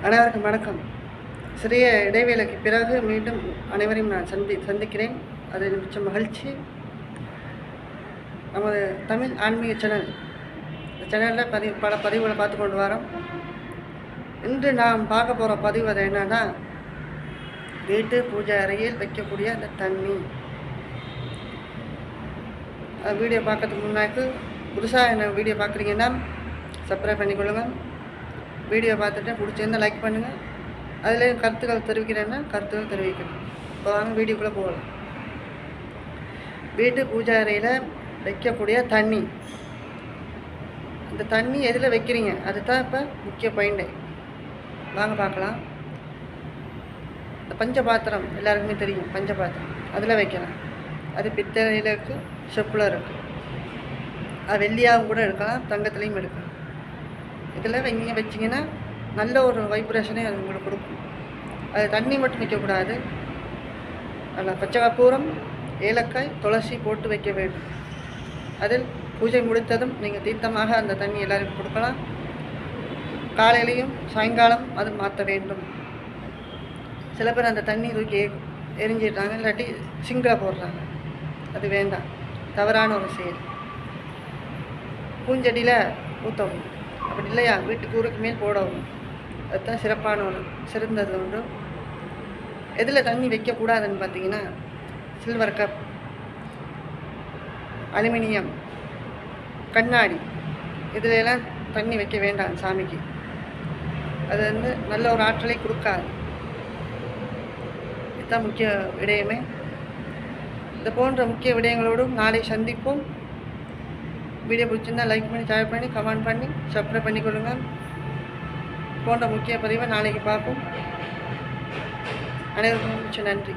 அனைவருக்கும் வணக்கம். சிறிய இடைவேளைக்கு பிறகு மீண்டும் அனைவரையும் நான் சந்திக்கிறேன். அது மிச்ச மகிழ்ச்சி. நமது தமிழ் ஆன்மீக சேனல், இந்த சேனலில் பல பதிவுகளை பார்த்து கொண்டு வரோம். இன்று நாம் பார்க்க போகிற பதிவு அது என்னன்னா, வீட்டு பூஜை அறையில் வைக்கக்கூடிய அந்த தண்ணி. வீடியோ பார்க்கறதுக்கு முன்னாடி புதுசாக என்ன வீடியோ பார்க்குறீங்கன்னா சப்ஸ்கிரைப் பண்ணிக்கொள்ளுங்கள். வீடியோ பார்த்துட்டு பிடிச்சிருந்தால் லைக் பண்ணுங்கள். அதில் கருத்துக்கள் தெரிவிக்கிறேன்னா கருத்துக்கள் தெரிவிக்கணும். இப்போ வாங்க வீடியோக்குள்ளே போகலாம். வீட்டு பூஜை அறையில் வைக்கக்கூடிய தண்ணி, அந்த தண்ணி எதில் வைக்கிறீங்க அதுதான் இப்போ முக்கிய பாயிண்ட்டு. வாங்க பார்க்கலாம். இந்த பஞ்சபாத்திரம் எல்லாருக்குமே தெரியும். பஞ்சபாத்திரம் அதில் வைக்கலாம். அது பித்தளையில் இருக்குது, செப்பில் இருக்குது. அது வெள்ளியாகவும் கூட எடுக்கலாம், தங்கத்துலேயும் எடுக்கலாம். இதில் நீங்கள் வச்சிங்கன்னா நல்ல ஒரு வைப்ரேஷனே அது உங்களுக்கு கொடுக்கும். அது தண்ணி மட்டும் வைக்கக்கூடாது, அதில் பச்சை கற்பூரம், ஏலக்காய், துளசி போட்டு வைக்க வேண்டும். அதில் பூஜை முடித்ததும் நீங்கள் தீர்த்தமாக அந்த தண்ணி எல்லாருக்கும் கொடுக்கலாம். காலையிலையும் சாயங்காலம் அது மாற்ற வேண்டும். சில பேர் அந்த தண்ணி தூக்கி எரிஞ்சிடுறாங்க, இல்லாட்டி சிங்கில் போடுறாங்க. அது வேண்டாம், தவறான ஒரு செயல். பூஞ்செடியில் ஊற்றவும், அப்படி இல்லையா வீட்டுக்கு ஊருக்கு மேல் போடவும். அதுதான் சிறப்பான ஒன்று, சிறந்தது ஒன்று. எதில் தண்ணி வைக்கக்கூடாதுன்னு பார்த்தீங்கன்னா, சில்வர் கப், அலுமினியம், கண்ணாடி, இதிலெல்லாம் தண்ணி வைக்க வேண்டாம் சாமிக்கு. அது நல்ல ஒரு ஆற்றலை கொடுக்காது. இதுதான் முக்கிய விடயமே. இது போன்ற முக்கிய விடயங்களோடும் நாளை சந்திப்போம். வீடியோ பிடிச்சிருந்தால் லைக் பண்ணி, ஷேர் பண்ணி, கமெண்ட் பண்ணி, சப்ஸ்கிரைப் பண்ணிக்கொள்ளுங்கள். போன்ற முக்கிய பதிவை நாளைக்கு பார்ப்போம். அனைவருக்கும் நன்றி.